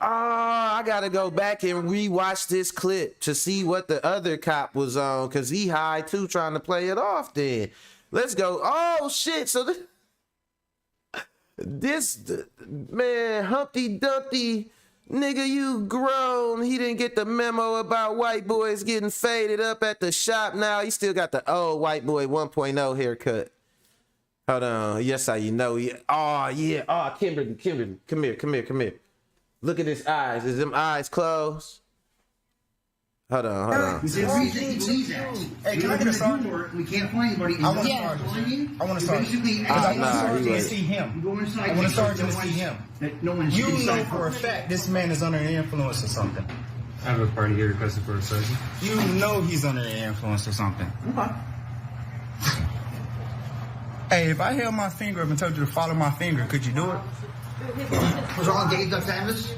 Oh, I gotta go back and rewatch this clip to see what the other cop was on, because he high too, trying to play it off then. Let's go. Oh, shit. So this man, Humpty Dumpty, nigga, you grown. He didn't get the memo about white boys getting faded up at the shop. Now he still got the old white boy 1.0 haircut. Hold on. Yes, how you know. Oh, yeah. Oh, Kimberly. Come here. Look at his eyes. Is them eyes closed? Hold on.
There's a reason he believes that.
Hey, can I get a sergeant?
We can't find anybody.
I want a sergeant. I want a sergeant. Because I want a sergeant to see him. I want a sergeant to see him. You know for a fact this man is under the influence or something.
I have a party here requested for a sergeant.
You know he's under the influence or something.
Okay.
Hey, if I held my finger up and told you to follow my finger, could you do it?
Was all engaged up canvas?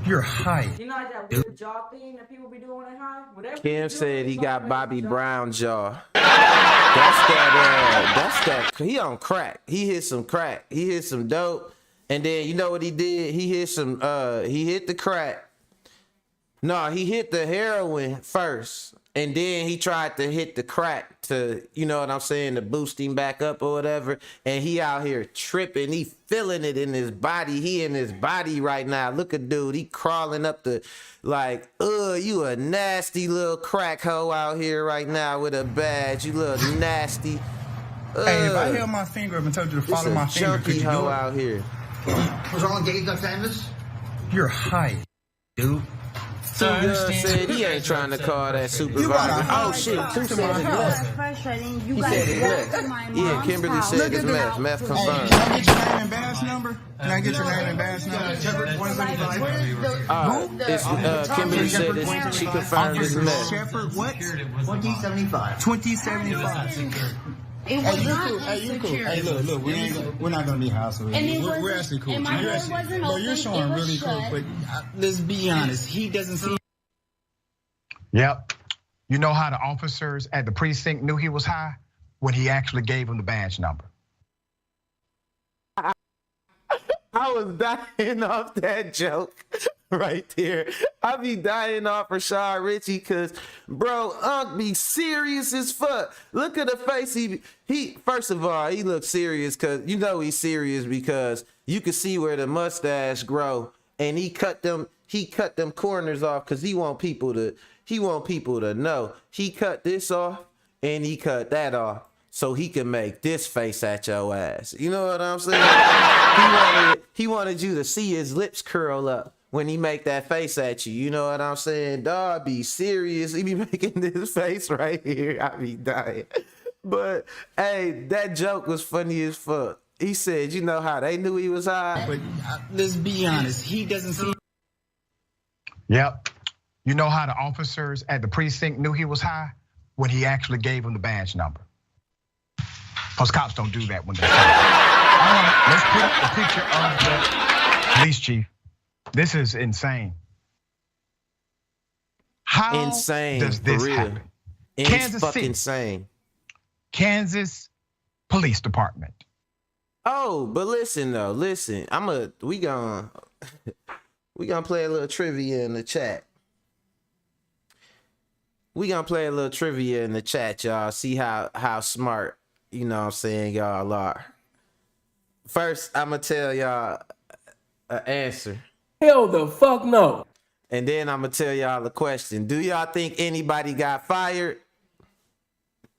You're high.
You know like that weird jaw thing that people be doing at high? Whatever
Kim said he got Bobby Brown jaw. That's that. He on crack. He hit some crack. He hit some dope. And then you know what he did? He hit the crack. No, he hit the heroin first. And then he tried to hit the crack to, you know what I'm saying, to boost him back up or whatever. And he out here tripping. He feeling it in his body. He in his body right now. Look at dude. He crawling up the, like, you a nasty little crack hoe out here right now with a badge. You little nasty.
Hey, if I held my finger up and told you to follow my finger, could you do it?
Out here.
Was all engaged up canvas?
You're high, dude.
Said he ain't trying to call that supervisor. Oh shit, Two said it's meth. He said it's meth. Yeah, Kimberly said it's meth. Meth confirmed.
Can I get your name and badge number? Can I get your name and badge number?
Shepard 2075.
It's Kimberly said she confirmed it's meth.
Shepard what?
2075.
2075.
It was
you cool. Hey, look, we're not gonna be hostile. We're actually cool.
And my door wasn't open.
You're showing really cool, but let's be honest. He doesn't seem.
Yep. You know how the officers at the precinct knew he was high? When he actually gave him the badge number.
I was dying off that joke right there. I be dying off Rashad Richie because, bro, Unc be serious as fuck. Look at the face. He first of all, he looks serious because, you know, he's serious because you can see where the mustache grow, and he cut them corners off because he want people to He want people to know he cut this off and he cut that off so he can make this face at your ass. You know what I'm saying? He wanted you to see his lips curl up when he make that face at you. You know what I'm saying? Dog, be serious. He be making this face right here. I be dying. But, hey, that joke was funny as fuck. He said, you know how they knew he was high?
But let's be honest, he doesn't see.
Yep. You know how the officers at the precinct knew he was high? When he actually gave them the badge number. Because cops don't do that when they're let's put up the picture of the police chief. This is insane. How does this happen? Kansas City,
insane.
Kansas Police Department.
Oh, but listen though, listen. We gonna play a little trivia in the chat. We gonna play a little trivia in the chat, y'all. See how smart, you know what I'm saying, y'all are. First, I'm gonna tell y'all an answer.
Hell the fuck no.
And then I'm gonna tell y'all a question. Do y'all think anybody got fired?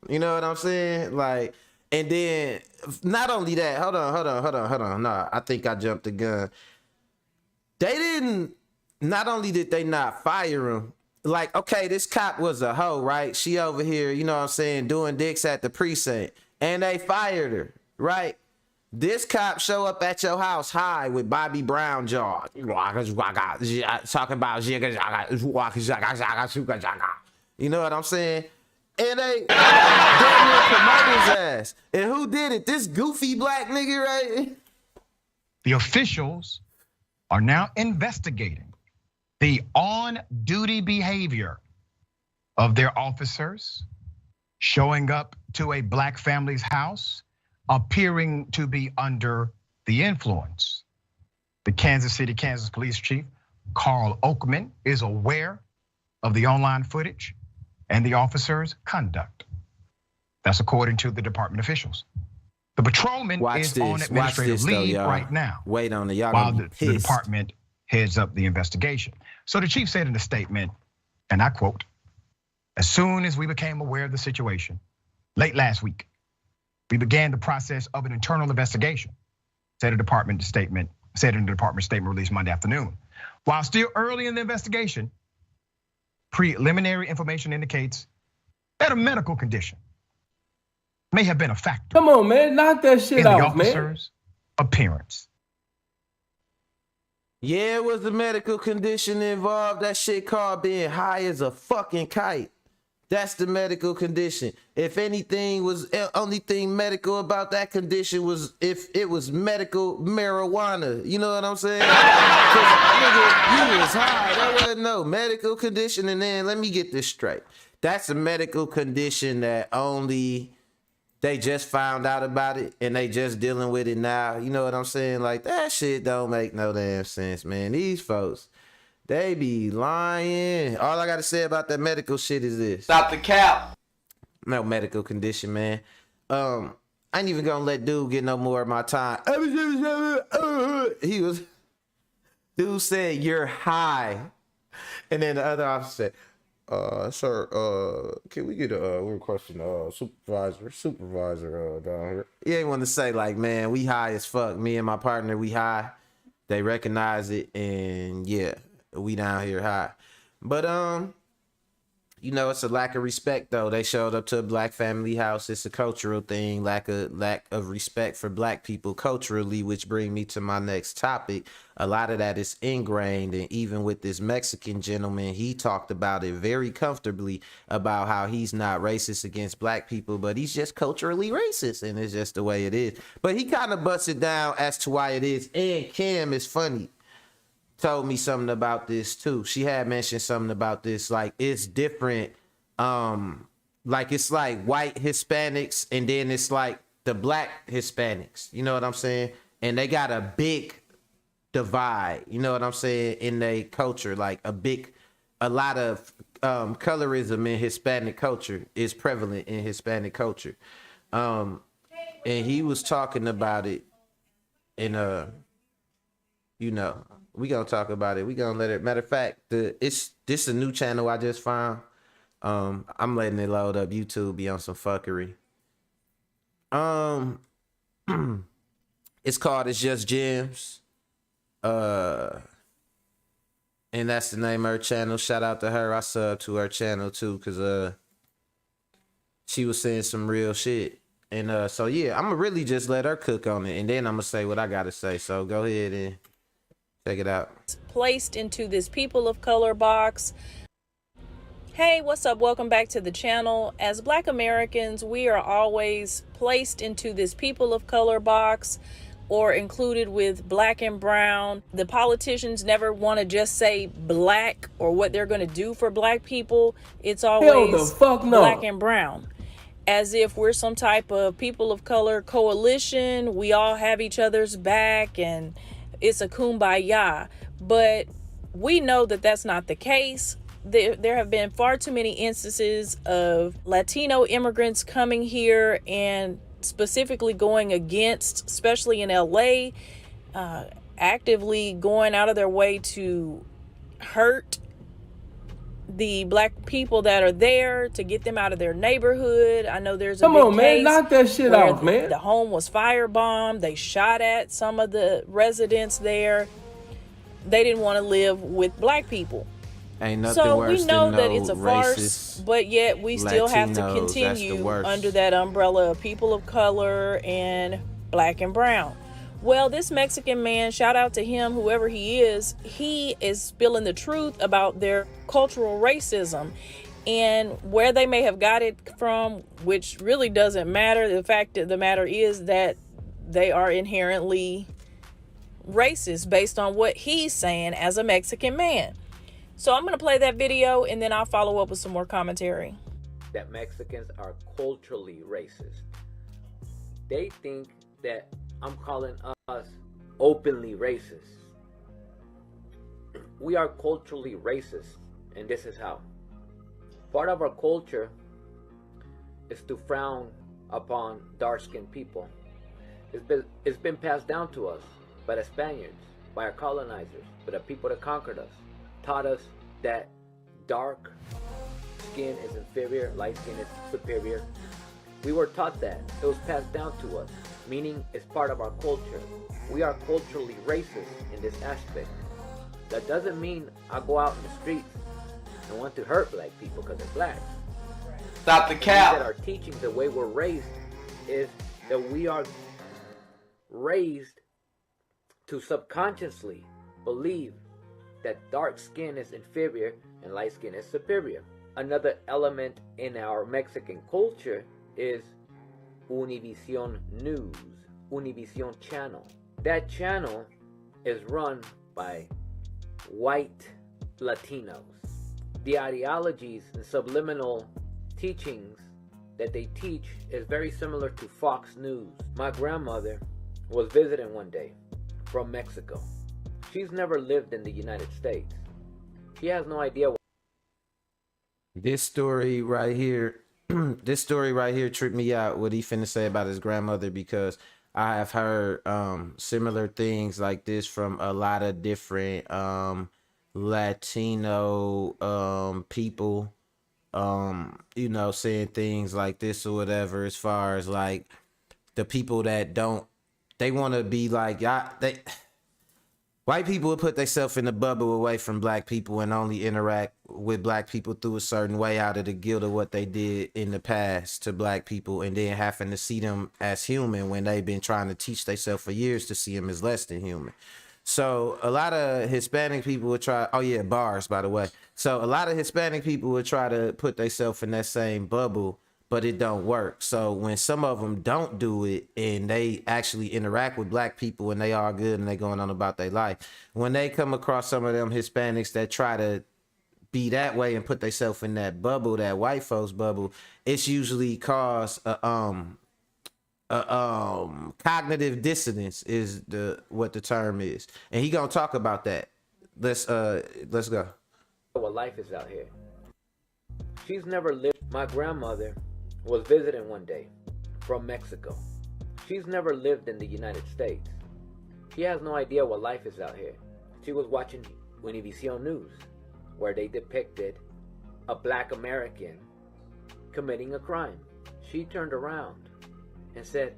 You know what I'm saying? Like, and then not only that, hold on. Nah, I think I jumped the gun. Not only did they not fire him, like, okay, this cop was a hoe, right? She over here, you know what I'm saying, doing dicks at the precinct. And they fired her, right? This cop show up at your house high with Bobby Brown jaw. Talking about, you know what I'm saying? And they damn near promote his ass. And who did it? This goofy black nigga, right?
The officials are now investigating the on-duty behavior of their officers showing up to a black family's house, appearing to be under the influence. The Kansas City, Kansas Police Chief, Carl Oakman, is aware of the online footage and the officers' conduct. That's according to the department officials. The patrolman is on administrative leave right now.
Wait on it, y'all.
While the department heads up the investigation. So the chief said in a statement, and I quote, "As soon as we became aware of the situation, late last week, we began the process of an internal investigation," said in the department statement released Monday afternoon. While still early in the investigation, preliminary information indicates that a medical condition may have been a factor.
Come on, man, knock that shit
out,
off, man.
The officer's appearance.
Yeah, it was a medical condition involved. That shit called being high as a fucking kite. That's the medical condition. If anything was, only thing medical about that condition was if it was medical marijuana. You know what I'm saying? Cause nigga, you was high. That wasn't no medical condition. And then let me get this straight. That's a medical condition that only they just found out about it and they just dealing with it now. You know what I'm saying? Like, that shit don't make no damn sense, man. These folks, they be lying. All I gotta say about that medical shit is this.
Stop the cap.
No medical condition, man. I ain't even gonna let dude get no more of my time. Dude said, "You're high." And then the other officer said, "Sir, can we get a requesting supervisor down here?" He ain't want to say like, "Man, we high as fuck. Me and my partner, we high." They recognize it, and yeah, we down here high. But you know, it's a lack of respect though. They showed up to a black family house. It's a cultural thing, lack of respect for black people culturally, which bring me to my next topic. A lot of that is ingrained, and even with this Mexican gentleman, he talked about it very comfortably about how he's not racist against black people, but he's just culturally racist, and it's just the way it is. But he kind of busts it down as to why it is. And Kim is funny. Told me something about this too. She had mentioned something about this, like it's different. Like it's like white Hispanics, and then it's like the black Hispanics. You know what I'm saying? And they got a big divide. You know what I'm saying? In their culture, like a lot of colorism in Hispanic culture is prevalent in Hispanic culture. And he was talking about it in you know. We gonna talk about it. We gonna let it. Matter of fact, this a new channel I just found. I'm letting it load up. YouTube be on some fuckery. It's called It's Just Gems. And that's the name of her channel. Shout out to her. I sub to her channel too, cause she was saying some real shit. And so yeah, I'm gonna really just let her cook on it, and then I'm gonna say what I gotta say. So go ahead and check it out.
Placed into this people of color box. Hey, what's up? Welcome back to the channel. As Black Americans, we are always placed into this people of color box or included with black and brown. The politicians never want to just say black or what they're going to do for black people. It's always black and brown, as if we're some type of people of color coalition. We all have each other's back and it's a kumbaya. But we know that that's not the case. There have been far too many instances of Latino immigrants coming here and specifically going against, especially in LA, actively going out of their way to hurt the black people that are there, to get them out of their neighborhood. I know there's a big case,
knock that shit off, man.
The home was firebombed. They shot at some of the residents there. They didn't want to live with black people.
Ain't nothing
So
worse
we know
than
that
no
it's a farce, but yet we still have to
Latinos. That's the
continue
worst.
under that umbrella of people of color and black and brown. Well, this Mexican man, shout out to him, whoever he is spilling the truth about their cultural racism and where they may have got it from, which really doesn't matter. The fact of the matter is that they are inherently racist based on what he's saying as a Mexican man. So I'm going to play that video and then I'll follow up with some more commentary.
That Mexicans are culturally racist. They think that I'm calling us openly racist. We are culturally racist, and this is how. Part of our culture is to frown upon dark-skinned people. It's been passed down to us by the Spaniards, by our colonizers, by the people that conquered us. Taught us that dark skin is inferior, light skin is superior. We were taught that. It was passed down to us, meaning it's part of our culture. We are culturally racist in this aspect. That doesn't mean I go out in the streets and want to hurt black people because they're black.
Stop the cap.
That our teachings, the way we're raised, is that we are raised to subconsciously believe that dark skin is inferior and light skin is superior. Another element in our Mexican culture is Univision News, Univision channel. That channel is run by white Latinos. The ideologies and subliminal teachings that they teach is very similar to Fox News. My grandmother was visiting one day from Mexico. She's never lived in the United States. She has no idea what
This story right here tripped me out. What he finna say about his grandmother, because I have heard similar things like this from a lot of different Latino people, you know, saying things like this or whatever, as far as like the people that they want to be like, white people would put themselves in the bubble away from black people and only interact with black people through a certain way out of the guilt of what they did in the past to black people, and then having to see them as human when they've been trying to teach themselves for years to see them as less than human. So a lot of Hispanic people would try, oh yeah, bars, by the way. So a lot of Hispanic people would try to put themselves in that same bubble, but it don't work. So when some of them don't do it and they actually interact with black people and they all good and they going on about their life, when they come across some of them Hispanics that try to be that way and put themselves in that bubble, that white folks bubble, it's usually cause cognitive dissonance is what the term is, and he gonna talk about that. Let's go.
what life is out here. She's never lived. My grandmother was visiting one day from Mexico. She's never lived in the United States. She has no idea what life is out here. She was watching Univision News, where they depicted a black American committing a crime. She turned around and said,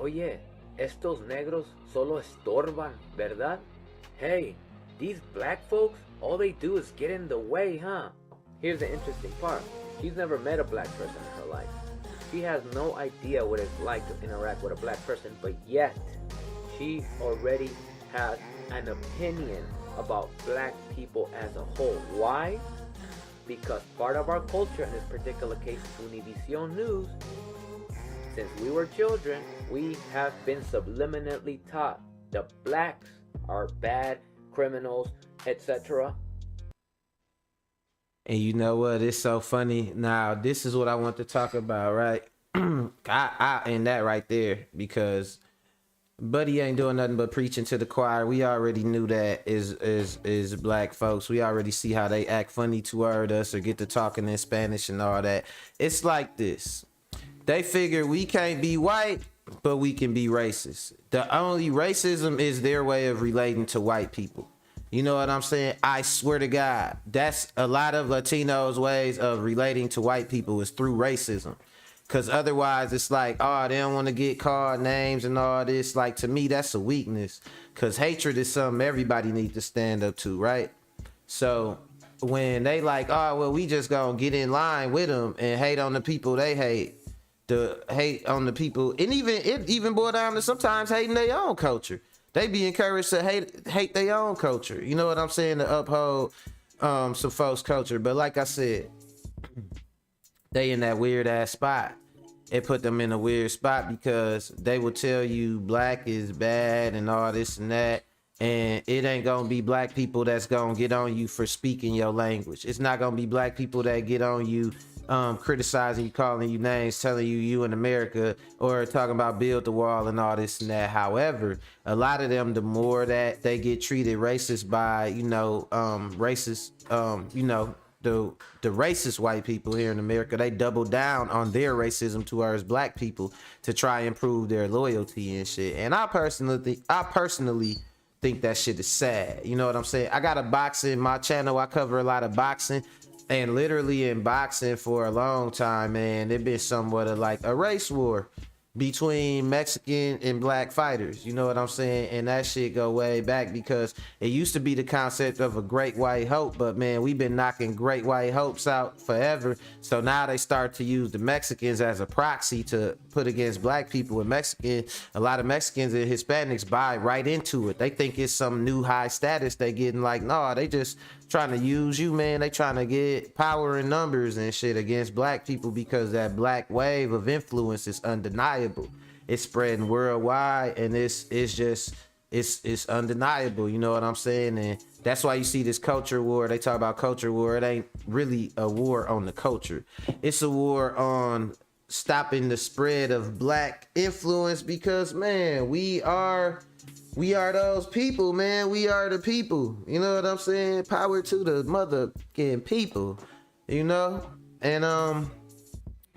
"Oye, estos negros solo estorban, ¿verdad? Hey, these black folks, all they do is get in the way, huh?" Here's the interesting part. She's never met a black person in her life. She has no idea what it's like to interact with a black person, but yet she already has an opinion about black people as a whole. Why? Because part of our culture, in this particular case, Univision News, since we were children, we have been subliminally taught the blacks are bad, criminals, etc.
And you know what? It's so funny. Now, this is what I want to talk about, right? I end that right there because Buddy ain't doing nothing but preaching to the choir. We already knew that is black folks. We already see how they act funny toward us or get to talking in Spanish and all that. It's like this. They figure we can't be white, but we can be racist. The only racism is their way of relating to white people. You know what I'm saying? I swear to God, that's a lot of Latinos' ways of relating to white people is through racism. Because otherwise, it's like, oh, they don't want to get called names and all this. Like, to me, that's a weakness. Because hatred is something everybody needs to stand up to, right? So when they like, oh, well, we just going to get in line with them and hate on the people they hate. The hate on the people. And it even boils down to sometimes hating their own culture. They be encouraged to hate their own culture. You know what I'm saying? To uphold some folks' culture. But like I said, they in that weird ass spot. It put them in a weird spot because they will tell you black is bad and all this and that. And it ain't gonna be black people that's gonna get on you for speaking your language. It's not gonna be black people that get on you criticizing you, calling you names, telling you in America, or talking about build the wall and all this and that. However, a lot of them, the more that they get treated racist by, the racist white people here in America, they double down on their racism towards black people to try and prove their loyalty and shit. And I personally think that shit is sad. You know what I'm saying? I got a boxing, my channel, I cover a lot of boxing. And literally in boxing for a long time, man, it been somewhat of like a race war between Mexican and black fighters. You know what I'm saying? And that shit go way back because it used to be the concept of a great white hope, but man, we've been knocking great white hopes out forever. So now they start to use the Mexicans as a proxy to put against black people. And a lot of Mexicans and Hispanics buy right into it. They think it's some new high status they getting. Like, no, they just trying to use you, man. They trying to get power in numbers and shit against black people because that black wave of influence is undeniable. It's spreading worldwide and it's undeniable. You know what I'm saying? And that's why you see this culture war. They talk about culture war. It ain't really a war on the culture. It's a war on stopping the spread of black influence because, man, we are those people, man. We are the people. You know what I'm saying? Power to the motherfucking people. You know? And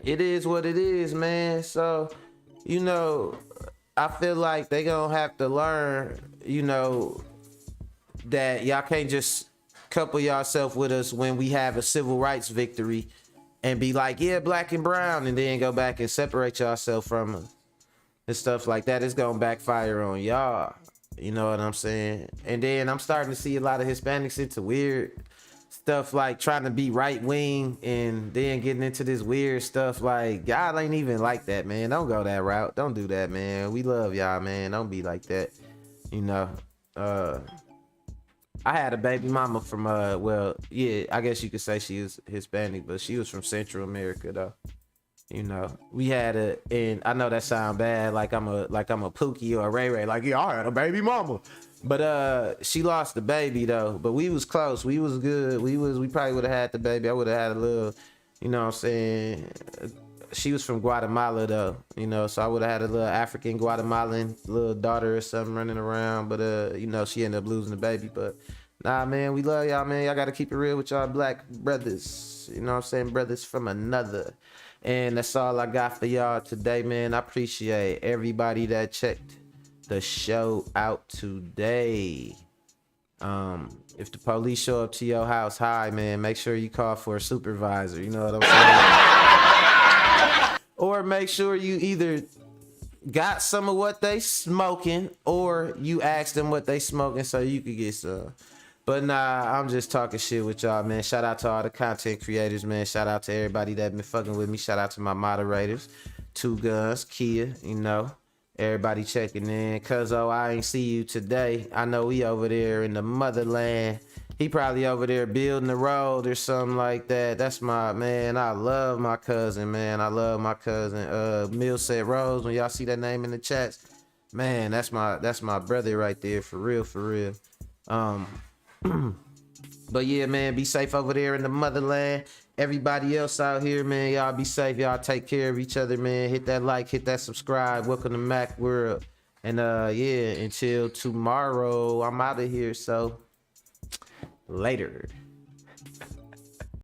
it is what it is, man. So, you know, I feel like they gonna have to learn, you know, that y'all can't just couple yourself with us when we have a civil rights victory and be like, yeah, black and brown, and then go back and separate yourself from us and stuff like that. It's gonna backfire on y'all. You know what I'm saying? And then I'm starting to see a lot of Hispanics into weird stuff, like trying to be right wing and then getting into this weird stuff. Like, y'all ain't even like that, man. Don't go that route. Don't do that, man. We love y'all, man. Don't be like that. You know, I had a baby mama from well, yeah, I guess you could say she was Hispanic, but she was from Central America though. You know, we had and I know that sound bad, like I'm a Pookie or a Ray Ray, like, yeah, I had a baby mama. But she lost the baby though. But we was close. We was good. We probably would have had the baby. I would have had a little, you know what I'm saying? She was from Guatemala though, you know, so I would have had a little African Guatemalan little daughter or something running around. But you know, she ended up losing the baby. But nah, man, we love y'all, man. Y'all gotta keep it real with y'all black brothers. You know what I'm saying? Brothers from another. And that's all I got for y'all today, man. I appreciate everybody that checked the show out today. If the police show up to your house high, man, make sure you call for a supervisor. You know what I'm saying? Or make sure you either got some of what they smoking or you ask them what they smoking so you could get some. But nah, I'm just talking shit with y'all, man. Shout out to all the content creators, man. Shout out to everybody that been fucking with me. Shout out to my moderators, Two Guns, Kia, you know. Everybody checking in. Cuzzo, I ain't see you today. I know we over there in the motherland. He probably over there building the road or something like that. That's my man. I love my cousin, man. I love my cousin. Millset Rose. When y'all see that name in the chats, man, that's my brother right there. For real, for real. But yeah, man, be safe over there in the motherland. Everybody else out here, man, y'all be safe. Y'all take care of each other, man. Hit that like, hit that subscribe. Welcome to Mac World. And yeah, until tomorrow, I'm out of here. So later.